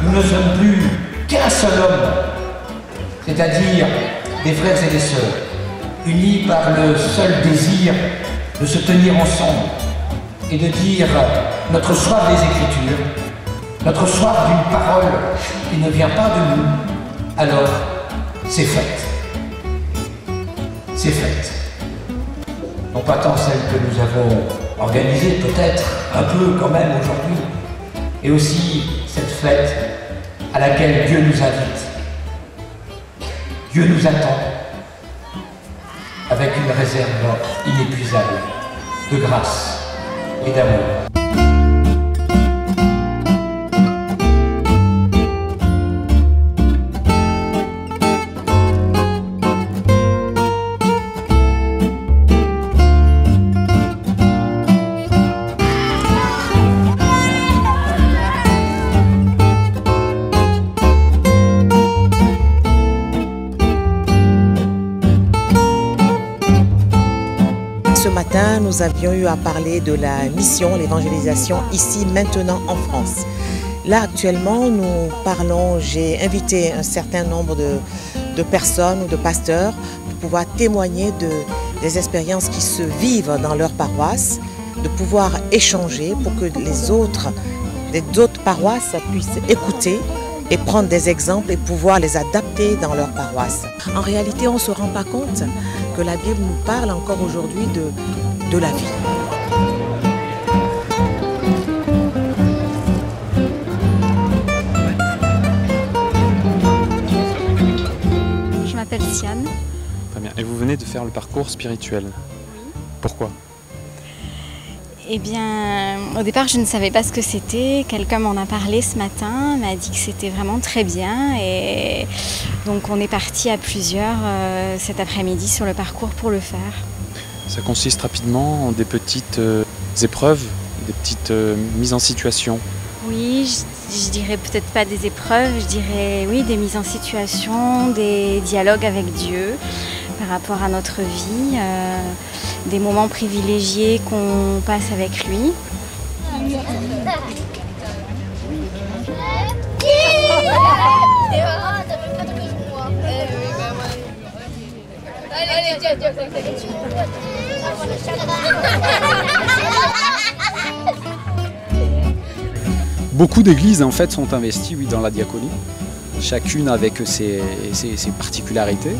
nous ne sommes plus qu'un seul homme, c'est-à-dire des frères et des sœurs, unis par le seul désir de se tenir ensemble et de dire notre soif des Écritures, notre soif d'une parole qui ne vient pas de nous, alors c'est fait. C'est fait. Non pas tant celle que nous avons organisée, peut-être un peu quand même aujourd'hui, et aussi cette fête à laquelle Dieu nous invite. Dieu nous attend avec une réserve inépuisable de grâce et d'amour. Ce matin, nous avions eu à parler de la mission, l'évangélisation, ici, maintenant, en France. Là, actuellement, nous parlons, j'ai invité un certain nombre de personnes ou de pasteurs pour pouvoir témoigner des expériences qui se vivent dans leur paroisse, de pouvoir échanger pour que les autres paroisses puissent écouter et prendre des exemples et pouvoir les adapter dans leur paroisse. En réalité, on ne se rend pas compte que la Bible nous parle encore aujourd'hui de la vie. Je m'appelle Siane. Très bien. Et vous venez de faire le parcours spirituel. Oui. Pourquoi ? Eh bien, au départ, je ne savais pas ce que c'était. Quelqu'un m'en a parlé ce matin, m'a dit que c'était vraiment très bien. Et donc, on est parti à plusieurs cet après-midi sur le parcours pour le faire. Ça consiste rapidement en des petites épreuves, des petites mises en situation. Oui, je dirais peut-être pas des épreuves, je dirais oui, des mises en situation, des dialogues avec Dieu par rapport à notre vie, des moments privilégiés qu'on passe avec lui. Beaucoup d'églises en fait sont investies dans la diaconie, chacune avec ses particularités.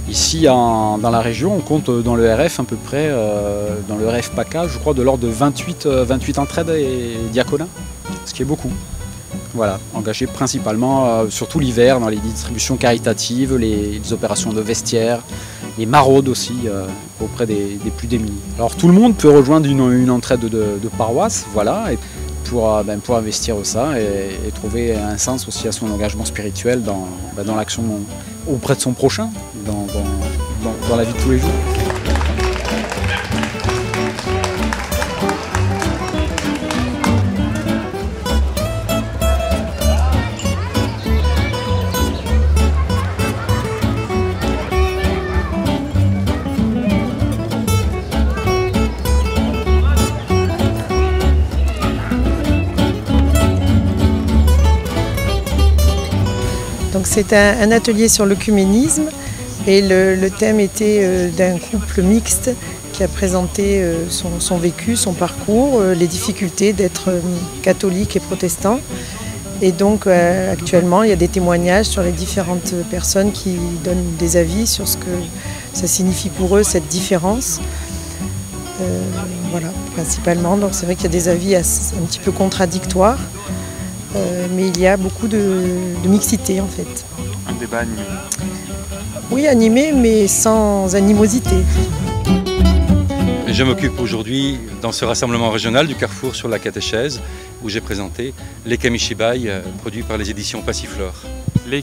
Ici dans la région, on compte dans le RF à peu près, dans le RF PACA, je crois de l'ordre de 28 entraides et diaconats, ce qui est beaucoup. Voilà, engagés principalement, surtout l'hiver, dans les distributions caritatives, les opérations de vestiaires, les maraudes aussi, auprès des plus démunis. Alors tout le monde peut rejoindre une entraide de paroisse, voilà, et pour investir ça et trouver un sens aussi à son engagement spirituel dans l'action auprès de son prochain, dans la vie de tous les jours. Donc c'est un atelier sur l'œcuménisme et le thème était d'un couple mixte qui a présenté son vécu, son parcours, les difficultés d'être catholique et protestant. Et donc actuellement il y a des témoignages sur les différentes personnes qui donnent des avis sur ce que ça signifie pour eux cette différence. Voilà, principalement. Donc c'est vrai qu'il y a des avis un petit peu contradictoires. Mais il y a beaucoup de mixité en fait. Un débat animé. Oui, animé, mais sans animosité. Je m'occupe aujourd'hui dans ce rassemblement régional du Carrefour sur la catéchèse où j'ai présenté les Kamishibai produits par les éditions Passiflore. Les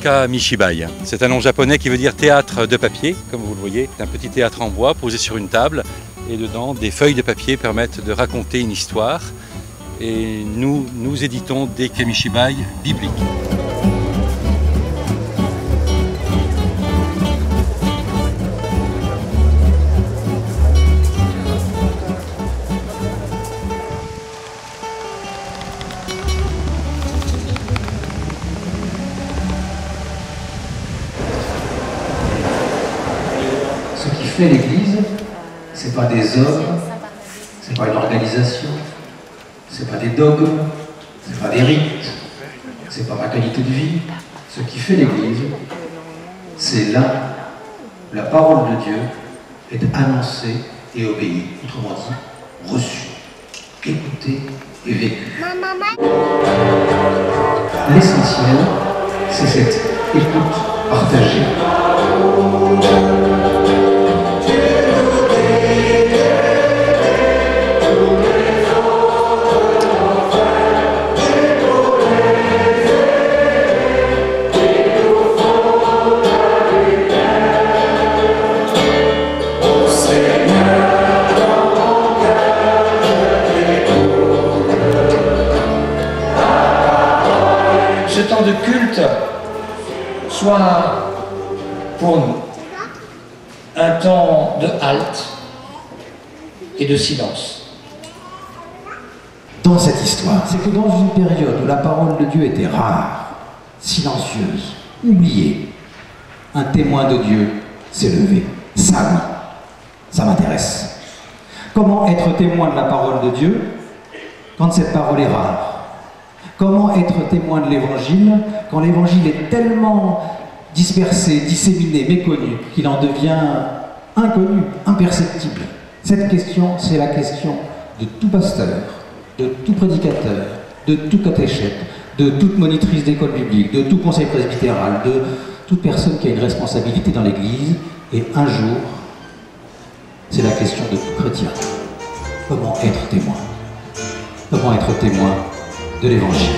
Kamishibai, c'est un nom japonais qui veut dire théâtre de papier, comme vous le voyez. C'est un petit théâtre en bois posé sur une table et dedans des feuilles de papier permettent de raconter une histoire. Et nous éditons des Kamishibai bibliques. fait l'Église, c'est pas des hommes, c'est pas une organisation, c'est pas des dogmes, c'est pas des rites, c'est pas ma qualité de vie. Ce qui fait l'Église, c'est là où la parole de Dieu est annoncée et obéie, autrement dit, reçue, écoutée et vécue. L'essentiel, c'est cette écoute partagée. Ce temps de culte soit pour nous un temps de halte et de silence. Dans cette histoire, c'est que dans une période où la parole de Dieu était rare, silencieuse, oubliée, un témoin de Dieu s'est levé. Ça, oui, ça m'intéresse. Comment être témoin de la parole de Dieu quand cette parole est rare? Comment être témoin de l'Évangile quand l'Évangile est tellement dispersé, disséminé, méconnu, qu'il en devient inconnu, imperceptible? Cette question, c'est la question de tout pasteur, de tout prédicateur, de tout catéchète, de toute monitrice d'école biblique, de tout conseil presbytéral, de toute personne qui a une responsabilité dans l'Église. Et un jour, c'est la question de tout chrétien. Comment être témoin? Comment être témoin de l'Évangile?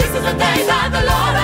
This is the day that the Lord